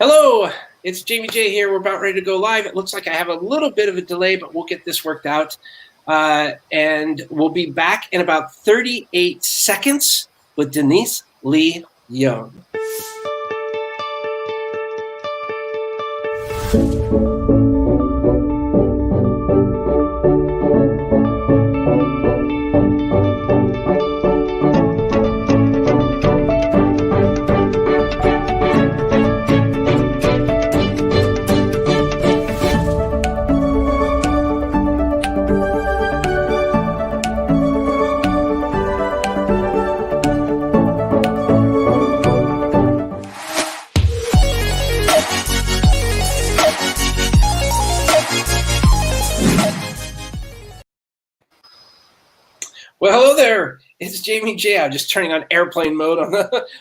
Hello, it's Jamie J here. We're about ready to go live. It looks like I have a little bit of a delay, but we'll get this worked out. And we'll be back in about 38 seconds with Denise Lee Yohn. Well, hello there. It's Jamie J. I'm just turning on airplane mode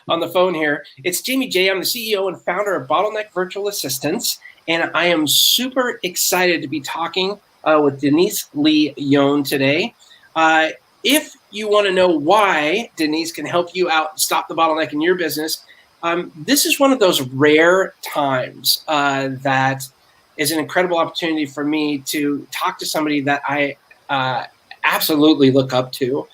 on the phone here. It's Jamie J. I'm the CEO and founder of Bottleneck Virtual Assistants, and I am super excited to be talking with Denise Lee Yohn today. If you want to know why Denise can help you out and stop the bottleneck in your business, this is one of those rare times that is an incredible opportunity for me to talk to somebody that I absolutely look up to.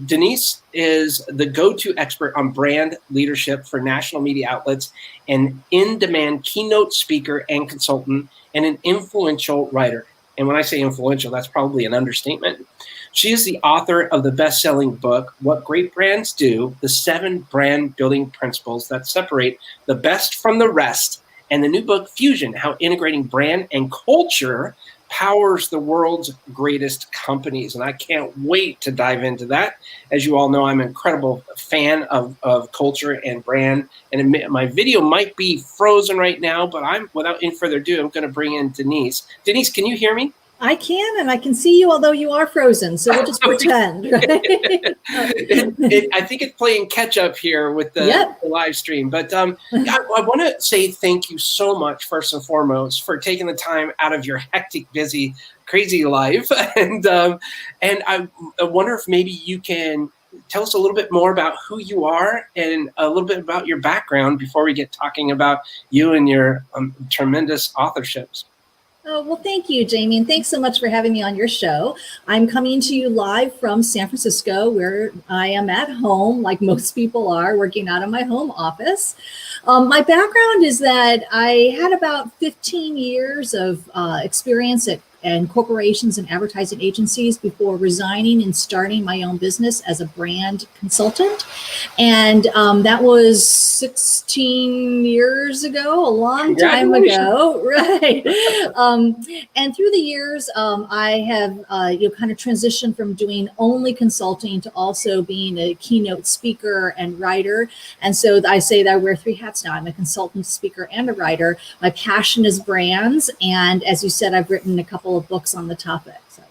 Denise is the go-to expert on brand leadership for national media outlets, an in-demand keynote speaker and consultant, and an influential writer. And when I say influential, that's probably an understatement. She is the author of the best-selling book, What Great Brands Do, the 7 brand building principles that separate the best from the rest, and the new book, Fusion, How Integrating Brand and Culture powers the world's greatest companies. And I can't wait to dive into that. As you all know, I'm an incredible fan of culture and brand. And my video might be frozen right now, but without any further ado, I'm going to bring in Denise. Denise, can you hear me? I can, and I can see you, although you are frozen. So we'll just pretend. Right? I think it's playing catch up here with the live stream. But I want to say thank you so much, first and foremost, for taking the time out of your hectic, busy, crazy life. And I wonder if maybe you can tell us a little bit more about who you are and a little bit about your background before we get talking about you and your tremendous authorships. Oh, well, thank you, Jamie, and thanks so much for having me on your show. I'm coming to you live from San Francisco, where I am at home, like most people are, working out of my home office. My background is that I had about 15 years of experience in corporations and advertising agencies before resigning and starting my own business as a brand consultant. And that was 16 years ago, a long time ago, right? And through the years, I have kind of transitioned from doing only consulting to also being a keynote speaker and writer. And so I say that I wear 3 hats now. I'm a consultant, speaker, and a writer. My passion is brands. And as you said, I've written a couple of books on the topic. So.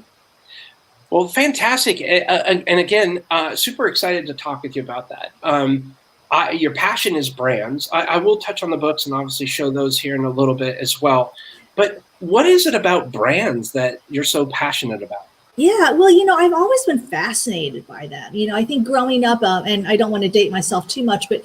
Well, fantastic. And again, super excited to talk with you about that. Your passion is brands. I will touch on the books and obviously show those here in a little bit as well. But what is it about brands that you're so passionate about? Yeah, well, I've always been fascinated by that. I think growing up, and I don't want to date myself too much, but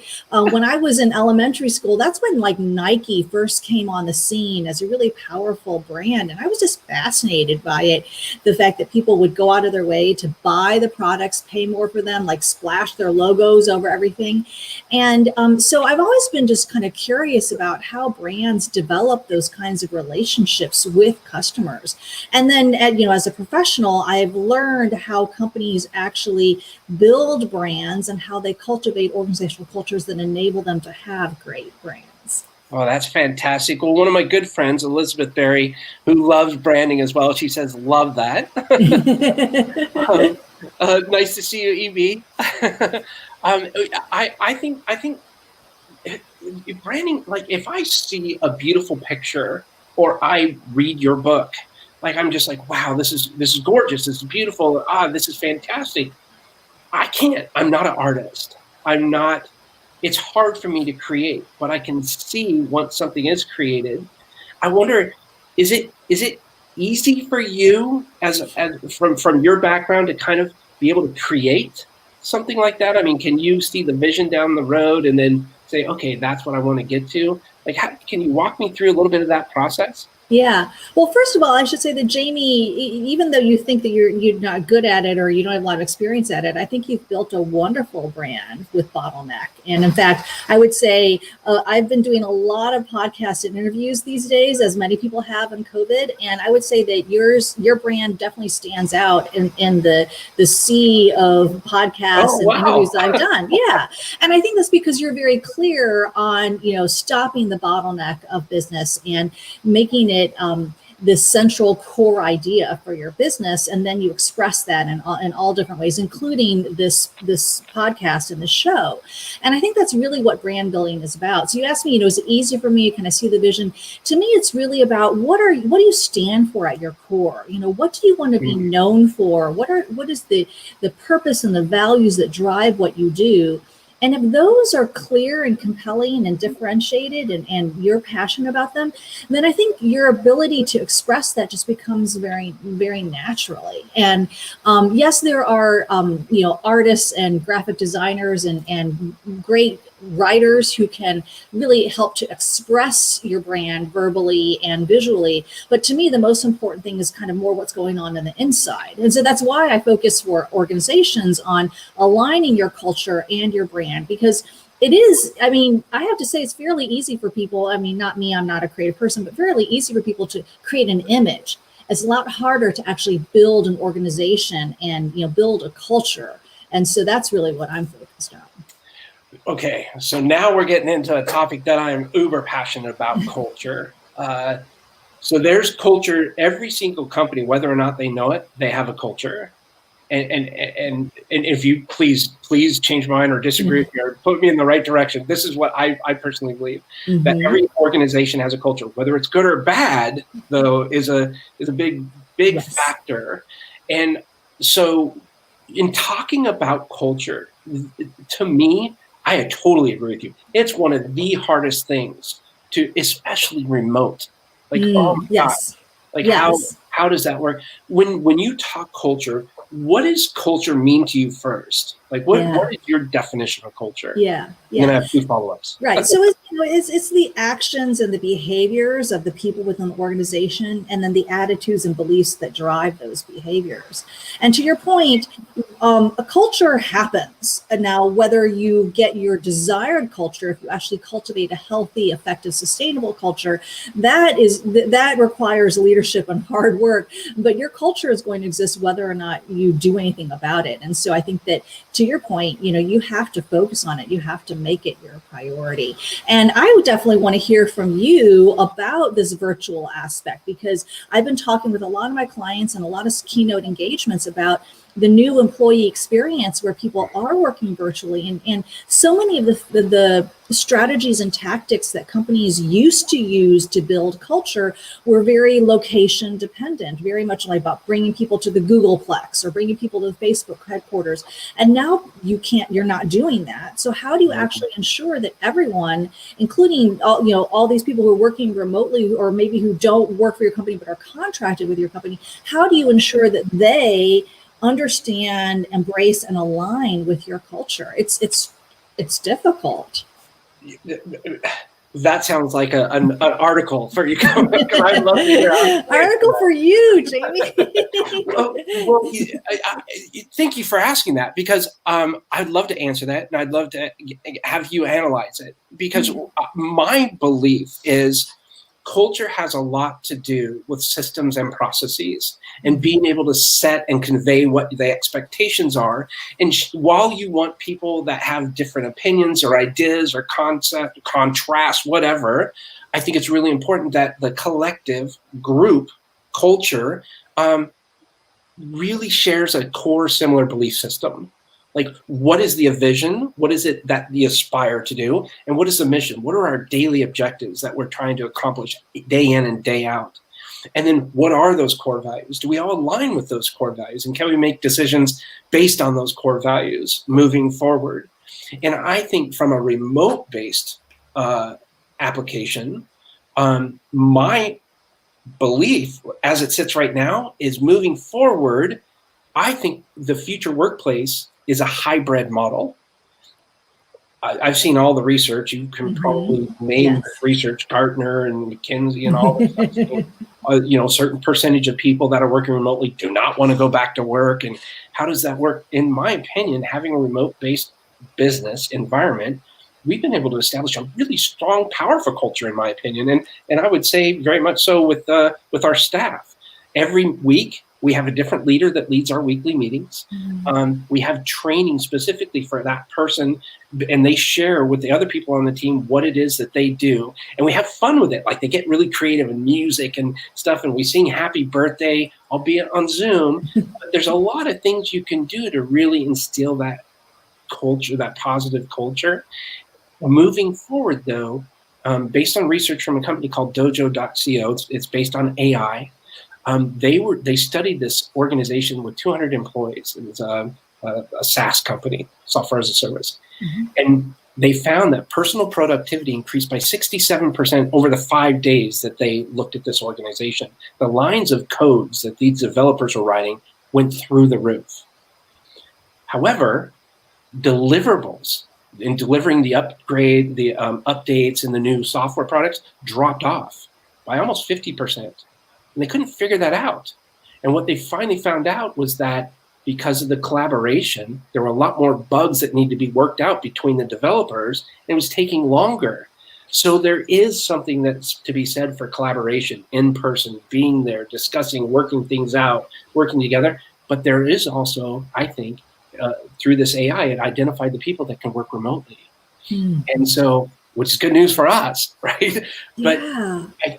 when I was in elementary school, that's when like Nike first came on the scene as a really powerful brand. And I was just fascinated by it. The fact that people would go out of their way to buy the products, pay more for them, like splash their logos over everything. And so I've always been just kind of curious about how brands develop those kinds of relationships with customers. And then, as a professional, I've learned how companies actually build brands and how they cultivate organizational cultures that enable them to have great brands. Oh, that's fantastic. Well, one of my good friends, Elizabeth Berry, who loves branding as well, she says, love that. Nice to see you, EB. I think branding, like if I see a beautiful picture or I read your book, like I'm just like, wow, this is gorgeous. This is beautiful. This is fantastic. I'm not an artist. It's hard for me to create, but I can see once something is created. I wonder, is it easy for you from your background to kind of be able to create something like that? I mean, can you see the vision down the road and then say, okay, that's what I want to get to? Like, can you walk me through a little bit of that process? Yeah. Well, first of all, I should say that Jamie, even though you think that you're not good at it or you don't have a lot of experience at it, I think you've built a wonderful brand with Bottleneck. And in fact, I would say I've been doing a lot of podcast interviews these days, as many people have in COVID. And I would say that your brand definitely stands out in the sea of podcasts and interviews that I've done. Yeah. And I think that's because you're very clear on, stopping the bottleneck of business and making it this central core idea for your business, and then you express that in all different ways, including this podcast and the show. And I think that's really what brand building is about. So you asked me, is it easy for me? Can I see the vision? To me, it's really about what do you stand for at your core? What do you want to be known for? What is the purpose and the values that drive what you do? And if those are clear and compelling and differentiated and you're passionate about them, then I think your ability to express that just becomes very, very naturally. And yes, there are, artists and graphic designers and great writers who can really help to express your brand verbally and visually. But to me, the most important thing is kind of more what's going on the inside. And so that's why I focus for organizations on aligning your culture and your brand, because it is, I have to say it's fairly easy for people. Not me, I'm not a creative person, but fairly easy for people to create an image. It's a lot harder to actually build an organization and, build a culture. And so that's really what I'm focused on. Okay, so now we're getting into a topic that I am uber passionate about, culture. So there's culture. Every single company, whether or not they know it, they have a culture. And if you please change my mind or disagree with me or put me in the right direction. This is what I personally believe, that every organization has a culture. Whether it's good or bad, though, is a big factor. And so in talking about culture, to me, I totally agree with you. It's one of the hardest things to, especially remote. Like, yes. God, like how does that work? When you talk culture, what does culture mean to you first? Like, what is your definition of culture? Yeah. I'm gonna have 2 follow-ups. Right. So it's the actions and the behaviors of the people within the organization, and then the attitudes and beliefs that drive those behaviors. And to your point, a culture happens. And now, whether you get your desired culture, if you actually cultivate a healthy, effective, sustainable culture, that requires leadership and hard work. But your culture is going to exist whether or not you do anything about it. And so I think that, to your point, you have to focus on it. You have to make it your priority. And I would definitely want to hear from you about this virtual aspect, because I've been talking with a lot of my clients and a lot of keynote engagements about the new employee experience where people are working virtually. And so many of the strategies and tactics that companies used to use to build culture were very location dependent, very much like about bringing people to the Googleplex or bringing people to the Facebook headquarters. And now you're not doing that. So how do you actually ensure that everyone, including all these people who are working remotely or maybe who don't work for your company but are contracted with your company, how do you ensure that they understand, embrace, and align with your culture? It's difficult. That sounds like an article for you. I'd love to hear article for you, Jamie. well, thank you for asking that, because I'd love to answer that, and I'd love to have you analyze it, because my belief is culture has a lot to do with systems and processes and being able to set and convey what the expectations are. And while you want people that have different opinions or ideas or concept, contrast, whatever, I think it's really important that the collective group culture really shares a core similar belief system. Like, what is the vision? What is it that we aspire to do? And what is the mission? What are our daily objectives that we're trying to accomplish day in and day out? And then what are those core values? Do we all align with those core values? And can we make decisions based on those core values moving forward? And I think from a remote-based application, my belief as it sits right now is moving forward, I think the future workplace is a hybrid model. I've seen all the research. You can probably name Yes. the research, Gartner and McKinsey and all that stuff. Certain percentage of people that are working remotely do not want to go back to work. And how does that work? In my opinion, having a remote-based business environment, we've been able to establish a really strong, powerful culture, in my opinion. And I would say very much so with our staff. Every week, we have a different leader that leads our weekly meetings. We have training specifically for that person, and they share with the other people on the team what it is that they do. And we have fun with it. Like, they get really creative in music and stuff, and we sing happy birthday, albeit on Zoom. But there's a lot of things you can do to really instill that culture, that positive culture. Moving forward, though, based on research from a company called Dojo.co, it's based on AI. They studied this organization with 200 employees. It was a SaaS company, software as a service. And they found that personal productivity increased by 67% over the 5 days that they looked at this organization. The lines of codes that these developers were writing went through the roof. However, deliverables in delivering the upgrade, the updates and the new software products dropped off by almost 50%. And they couldn't figure that out. And what they finally found out was that because of the collaboration, there were a lot more bugs that need to be worked out between the developers, and it was taking longer. So there is something that's to be said for collaboration, in person, being there, discussing, working things out, working together. But there is also, I think, through this AI, it identified the people that can work remotely. And so, which is good news for us, right? But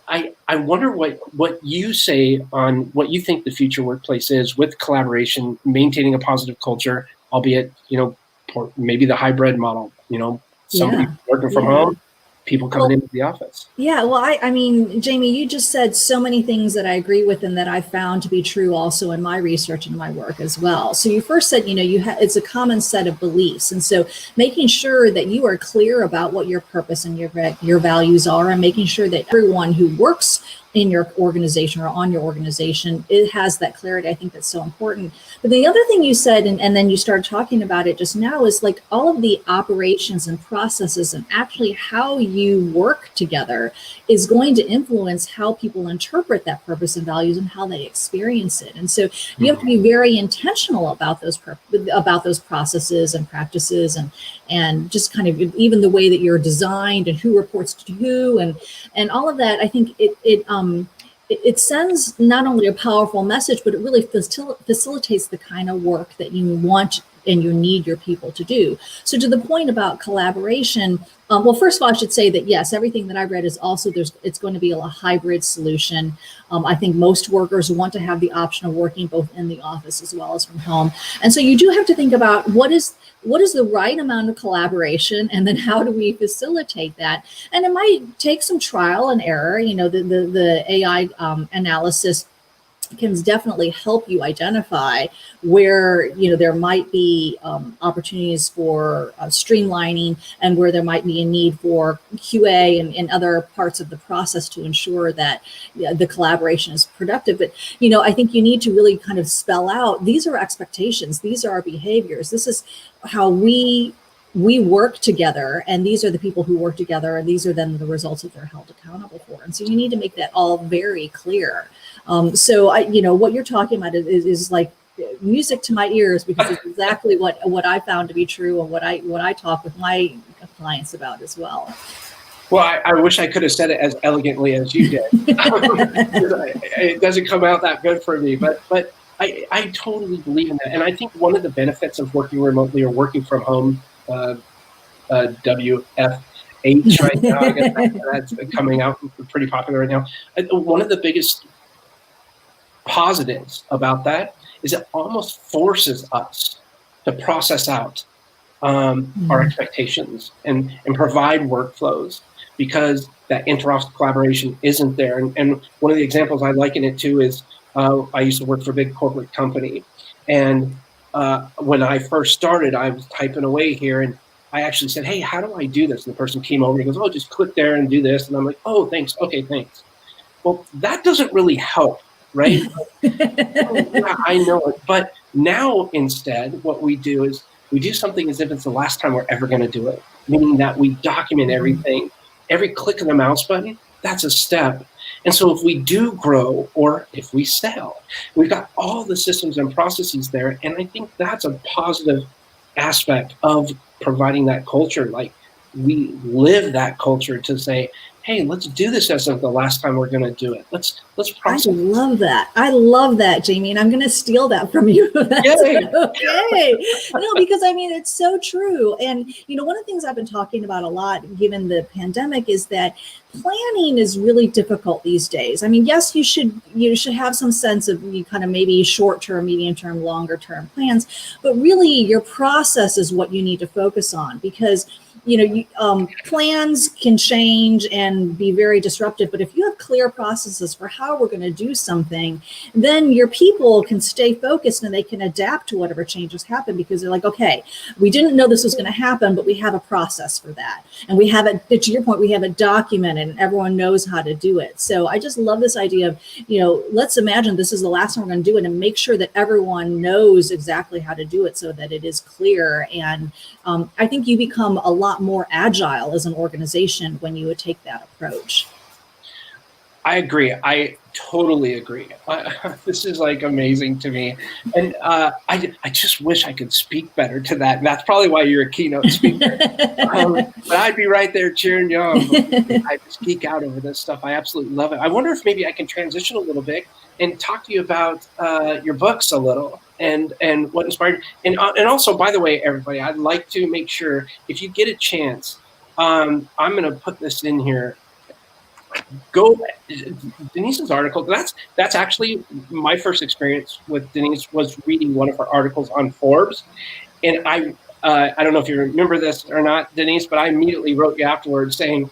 I wonder what you say on what you think the future workplace is with collaboration, maintaining a positive culture, albeit, maybe the hybrid model, somebody working from home, people coming into the office. Yeah, well, I mean, Jamie, you just said so many things that I agree with and that I found to be true also in my research and my work as well. So you first said, it's a common set of beliefs. And so making sure that you are clear about what your purpose and your values are, and making sure that everyone who works in your organization or on your organization, it has that clarity. I think that's so important. But the other thing you said, and then you started talking about it just now, is like all of the operations and processes and actually how you work together is going to influence how people interpret that purpose and values and how they experience it. And so you have to be very intentional about those processes and practices and just kind of even the way that you're designed and who reports to who and all of that. I think it sends not only a powerful message, but it really facilitates the kind of work that you want and you need your people to do. So to the point about collaboration, well, first of all, I should say that yes, everything that I read is also it's going to be a hybrid solution. I think most workers want to have the option of working both in the office as well as from home. And so you do have to think about what is the right amount of collaboration, and then how do we facilitate that? And it might take some trial and error. The AI analysis can definitely help you identify where there might be opportunities for streamlining, and where there might be a need for QA and other parts of the process to ensure that the collaboration is productive. But I think you need to really kind of spell out, these are expectations, these are our behaviors, this is how we work together, and these are the people who work together, and these are then the results that they're held accountable for. And so you need to make that all very clear. So what you're talking about is like music to my ears, because it's exactly what I found to be true, and what I talk with my clients about as well. Well, I wish I could have said it as elegantly as you did. It doesn't come out that good for me, but I totally believe in that. And I think one of the benefits of working remotely or working from home, WFH right now, I guess that's coming out pretty popular right now. One of the biggest positives about that is it almost forces us to process out our expectations and provide workflows, because that inter-office collaboration isn't there. And one of the examples I liken it to is I used to work for a big corporate company, and when I first started, I was typing away here, and I actually said, "Hey, how do I do this?" And the person came over and he goes, "Oh, just click there and do this." And I'm like, "Oh, thanks. Okay, thanks." Well, that doesn't really help, right? Yeah, I know it. But now instead, what we do is we do something as if it's the last time we're ever going to do it. meaning that we document everything. Every click of the mouse button, that's a step. And so if we do grow or if we sell, we've got all the systems and processes there. And I think that's a positive aspect of providing that culture. Like, we live that culture to say, hey, let's do this as of the last time we're going to do it. Let's process. I love that. I love that, Jamie. And I'm going to steal that from you. That's Yay. okay. No, because I mean, it's so true. And, you know, one of the things I've been talking about a lot, given the pandemic, is that planning is really difficult these days. I mean, yes, you should have some sense of you kind of maybe short-term, medium-term, longer-term plans, but really your process is what you need to focus on, because plans can change and be very disruptive. But if you have clear processes for how we're going to do something, then your people can stay focused and they can adapt to whatever changes happen, because they're like, okay, we didn't know this was going to happen, but we have a process for that. And we have it, to your point, we have it documented and everyone knows how to do it. So I just love this idea of, let's imagine this is the last time we're going to do it, and make sure that everyone knows exactly how to do it so that it is clear. And I think you become a lot more agile as an organization when you would take that approach. I agree. I totally agree. This is like amazing to me. And I just wish I could speak better to that. And that's probably why you're a keynote speaker. But I'd be right there cheering you on. I just geek out over this stuff. I absolutely love it. I wonder if maybe I can transition a little bit and talk to you about your books a little and what inspired. And also, by the way, everybody, I'd like to make sure, if you get a chance, I'm going to put this in here. Go Denise's article. That's actually my first experience with Denise, was reading one of her articles on Forbes, and I don't know if you remember this or not, Denise, but I immediately wrote you afterwards saying,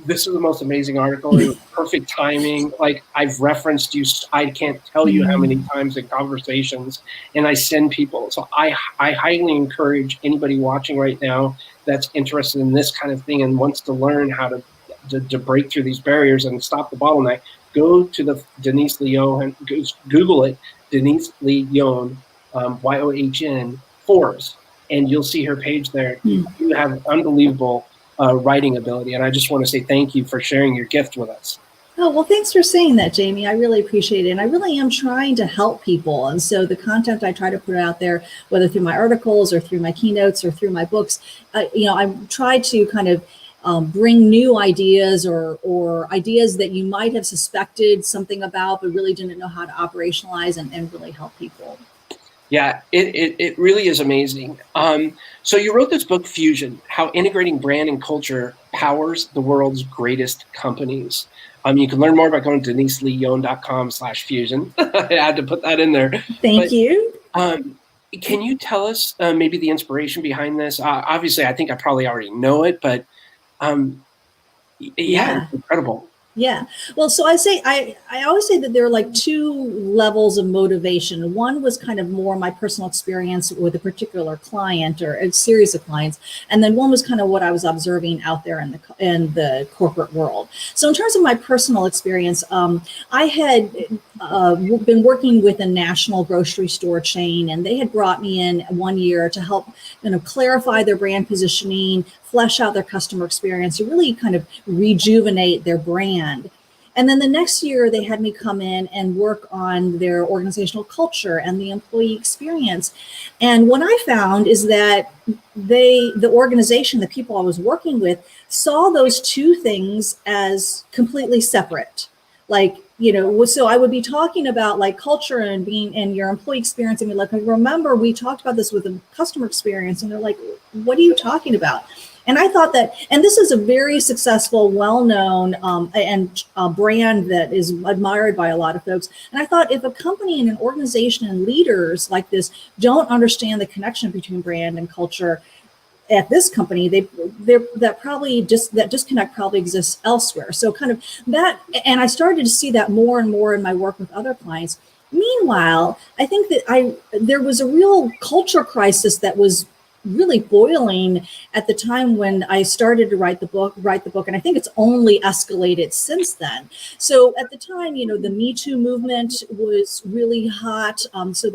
this is the most amazing article. It was perfect timing. Like, I've referenced you, I can't tell you how many times in conversations, and I send people. So I highly encourage anybody watching right now that's interested in this kind of thing and wants to learn how to break through these barriers and stop the bottleneck, go to the Denise Lee Yohn, Google it, Denise Lee Yohn, Yohn, Forbes, and you'll see her page there. You have unbelievable writing ability, and I just want to say thank you for sharing your gift with us. Oh, well, thanks for saying that, Jamie. I really appreciate it. And I really am trying to help people. And so the content I try to put out there, whether through my articles or through my keynotes or through my books, I try to kind of bring new ideas or ideas that you might have suspected something about, but really didn't know how to operationalize and really help people. Yeah, it really is amazing. So you wrote this book, Fusion, How Integrating Brand and Culture Powers the World's Greatest Companies. You can learn more by going to deniseleeyohn.com/fusion. I had to put that in there. Thank you. Can you tell us maybe the inspiration behind this? Obviously, I think I probably already know it, but yeah, it's incredible. Yeah. Well, so I always say that there are like two levels of motivation. One was kind of more my personal experience with a particular client or a series of clients. And then one was kind of what I was observing out there in the corporate world. So in terms of my personal experience, I had been working with a national grocery store chain, and they had brought me in 1 year to help clarify their brand positioning, flesh out their customer experience, to really kind of rejuvenate their brand. And then the next year, they had me come in and work on their organizational culture and the employee experience. And what I found is that the organization, the people I was working with, saw those two things as completely separate. Like, so I would be talking about like culture and your employee experience, and be like, remember, we talked about this with the customer experience. And they're like, what are you talking about? And I thought that, and this is a very successful, well-known and brand that is admired by a lot of folks. And I thought, if a company and an organization and leaders like this don't understand the connection between brand and culture at this company, that disconnect probably exists elsewhere. So kind of that, and I started to see that more and more in my work with other clients. Meanwhile, I think that there was a real culture crisis that was really boiling at the time when I started to write the book, and I think it's only escalated since then. So at the time, the Me Too movement was really hot. So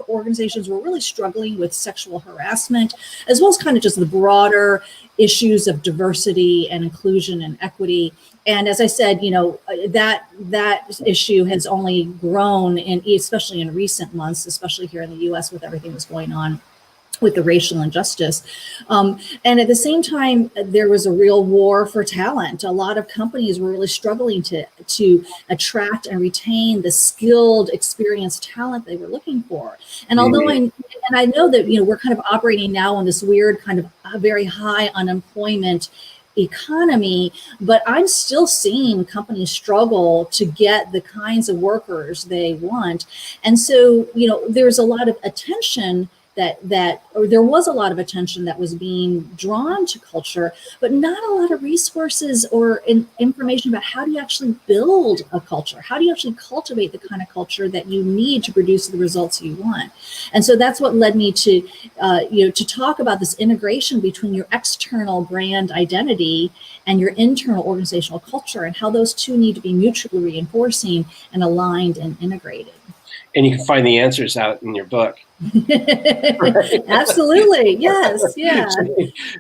organizations were really struggling with sexual harassment, as well as kind of just the broader issues of diversity and inclusion and equity. And as I said, that issue has only grown, especially in recent months, especially here in the U.S. with everything that's going on with the racial injustice. And at the same time, there was a real war for talent. A lot of companies were really struggling to attract and retain the skilled, experienced talent they were looking for. And although I know that, we're kind of operating now in this weird kind of very high unemployment economy, but I'm still seeing companies struggle to get the kinds of workers they want. And so, there's a lot of attention there was a lot of attention that was being drawn to culture, but not a lot of resources or information about how do you actually build a culture? How do you actually cultivate the kind of culture that you need to produce the results you want? And so that's what led me to, to talk about this integration between your external brand identity and your internal organizational culture, and how those two need to be mutually reinforcing and aligned and integrated. And you can find the answers out in your book. Absolutely. Yes. Yeah.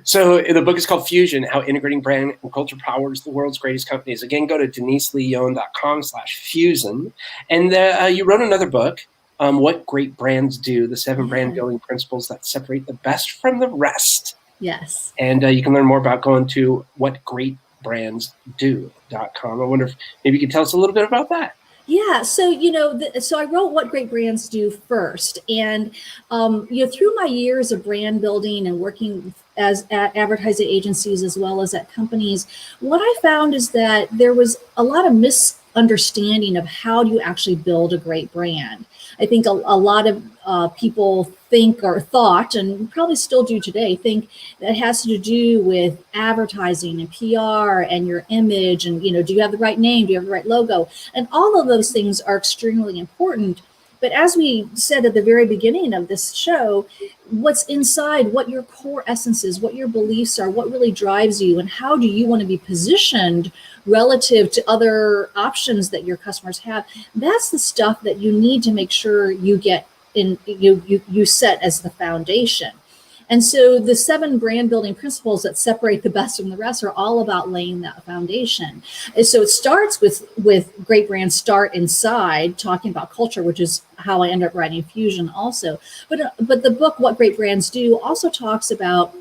So the book is called Fusion, How Integrating Brand and Culture Powers the World's Greatest Companies. Again, go to deniseleeyohn.com/fusion. And you wrote another book, What Great Brands Do, the 7 brand building principles that separate the best from the rest. Yes. And you can learn more about going to whatgreatbrandsdo.com. I wonder if maybe you could tell us a little bit about that. Yeah, so so I wrote What Great Brands Do first, and through my years of brand building and working at advertising agencies as well as at companies, what I found is that there was a lot of misunderstanding of how do you actually build a great brand. I think a lot of people think or thought, and probably still do today, think that it has to do with advertising and PR and your image and, do you have the right name? Do you have the right logo? And all of those things are extremely important. But as we said at the very beginning of this show, what's inside, what your core essence is, what your beliefs are, what really drives you, and how do you want to be positioned relative to other options that your customers have, that's the stuff that you need to make sure you get in, you set as the foundation. And so the 7 brand building principles that separate the best from the rest are all about laying that foundation. And so it starts with great brands start inside, talking about culture, which is how I end up writing Fusion also. But the book, What Great Brands Do, also talks about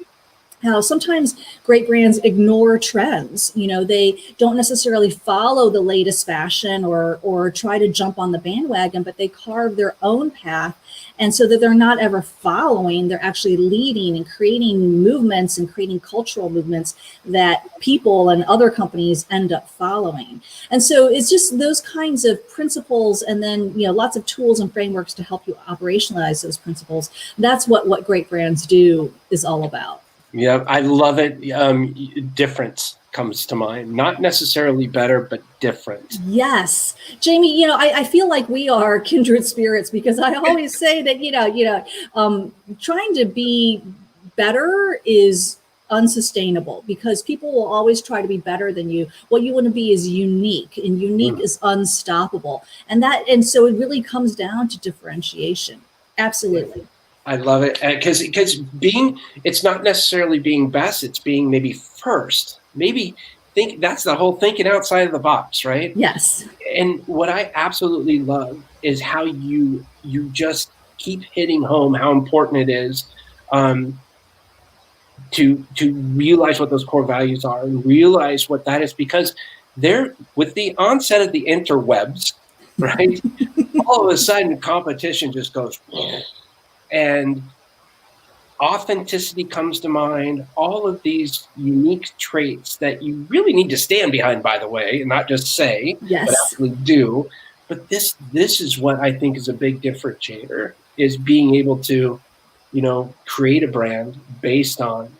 how sometimes great brands ignore trends. They don't necessarily follow the latest fashion or try to jump on the bandwagon, but they carve their own path. And so that they're not ever following, they're actually leading and creating movements and creating cultural movements that people and other companies end up following. And so it's just those kinds of principles, and then lots of tools and frameworks to help you operationalize those principles. That's what Great Brands Do is all about. Yeah, I love it. Difference comes to mind. Not necessarily better, but different. Yes. Jamie, I feel like we are kindred spirits, because I always say that, trying to be better is unsustainable, because people will always try to be better than you. What you want to be is unique, and unique is unstoppable. And so it really comes down to differentiation. Absolutely. I love it, because it's not necessarily being best, it's being maybe first. Maybe that's the whole thinking outside of the box, right? Yes. And what I absolutely love is how you just keep hitting home how important it is to realize what those core values are and realize what that is, because with the onset of the interwebs, right? All of a sudden competition just goes. And authenticity comes to mind, all of these unique traits that you really need to stand behind, by the way, and not just say, yes, but actually do. But this is what I think is a big differentiator, is being able to, create a brand based on,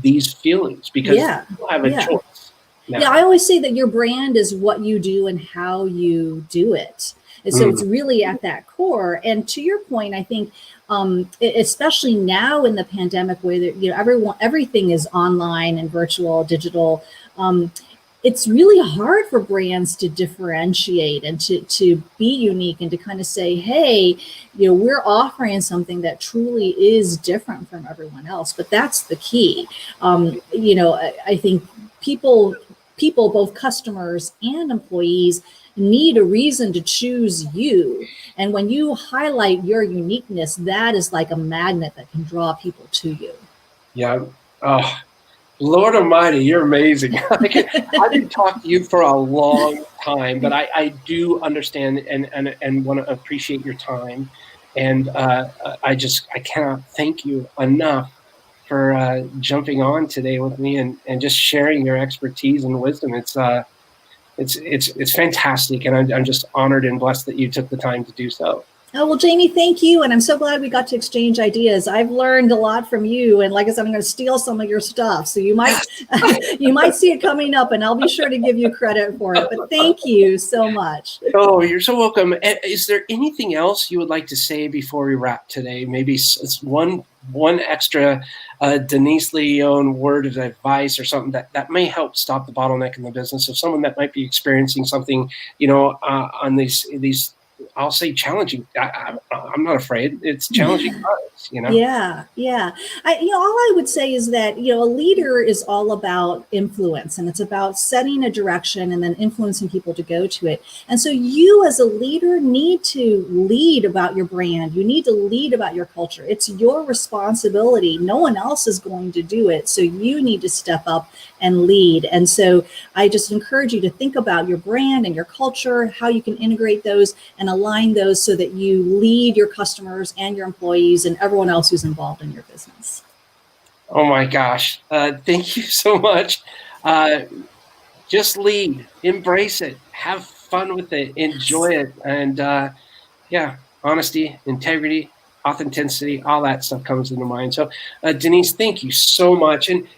these feelings, because people have a choice. Now. Yeah, I always say that your brand is what you do and how you do it. And so it's really at that core. And to your point, I think especially now in the pandemic, where everything is online and virtual, digital. It's really hard for brands to differentiate and to be unique and to kind of say, hey, we're offering something that truly is different from everyone else. But that's the key. I think people, both customers and employees, need a reason to choose you. And when you highlight your uniqueness, that is like a magnet that can draw people to you. Yeah. Oh, Lord Almighty, you're amazing. I didn't talk to you for a long time, but I do understand and want to appreciate your time. And I cannot thank you enough for jumping on today with me and just sharing your expertise and wisdom. It's fantastic, and I'm just honored and blessed that you took the time to do so. Oh, well, Jamie, thank you. And I'm so glad we got to exchange ideas. I've learned a lot from you. And like I said, I'm going to steal some of your stuff. So you might you might see it coming up, and I'll be sure to give you credit for it. But thank you so much. Oh, you're so welcome. Is there anything else you would like to say before we wrap today? Maybe it's one extra Denise Lee Yohn word of advice or something that may help stop the bottleneck in the business of someone that might be experiencing something, on these I'll say challenging. I'm not afraid. It's challenging times, Yeah. All I would say is that, a leader is all about influence, and it's about setting a direction and then influencing people to go to it. And so you as a leader need to lead about your brand. You need to lead about your culture. It's your responsibility. No one else is going to do it. So you need to step up and lead. And so I just encourage you to think about your brand and your culture, how you can integrate those and align those so that you lead your customers and your employees and everyone else who's involved in your business. Oh my gosh. Thank you so much. Just lead, embrace it, have fun with it, enjoy it. And honesty, integrity, authenticity, all that stuff comes into mind. So Denise, thank you so much. And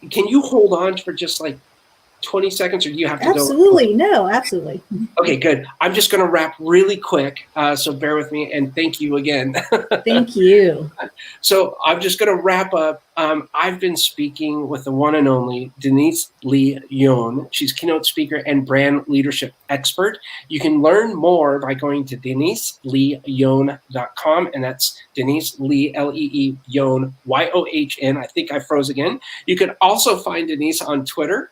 can you hold on for just like 20 seconds, or do you have to go? Absolutely. No, absolutely. Okay, good. I'm just going to wrap really quick, so bear with me, and thank you again. Thank you. So I'm just going to wrap up. I've been speaking with the one and only Denise Lee Yohn. She's a keynote speaker and brand leadership expert. You can learn more by going to deniseleeyohn.com, and that's Denise Lee, Lee Yohn, Yohn. I think I froze again. You can also find Denise on Twitter,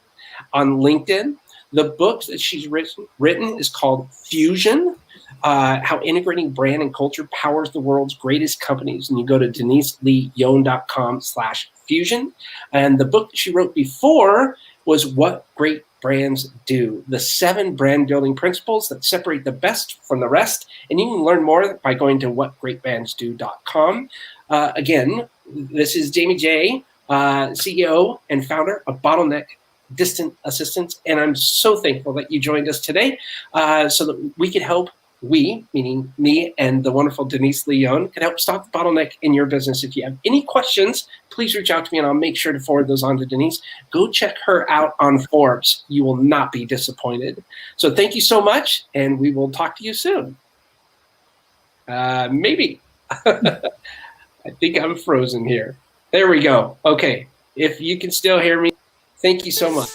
on LinkedIn. The book that she's written is called Fusion, How Integrating Brand and Culture Powers the World's Greatest Companies. And you go to deniseleeyohn.com/fusion. And the book that she wrote before was What Great Brands Do, the 7 brand building principles that separate the best from the rest. And you can learn more by going to whatgreatbrandsdo.com. Again, this is Jamie J., CEO and founder of Bottleneck Distant Assistance, and I'm so thankful that you joined us today so that we could help, meaning me and the wonderful Denise Lee Yohn, can help stop the bottleneck in your business. If you have any questions, please reach out to me and I'll make sure to forward those on to Denise. Go check her out on Forbes. You will not be disappointed. So thank you so much, and we will talk to you soon. Maybe. I think I'm frozen here. There we go. Okay. If you can still hear me, thank you so much.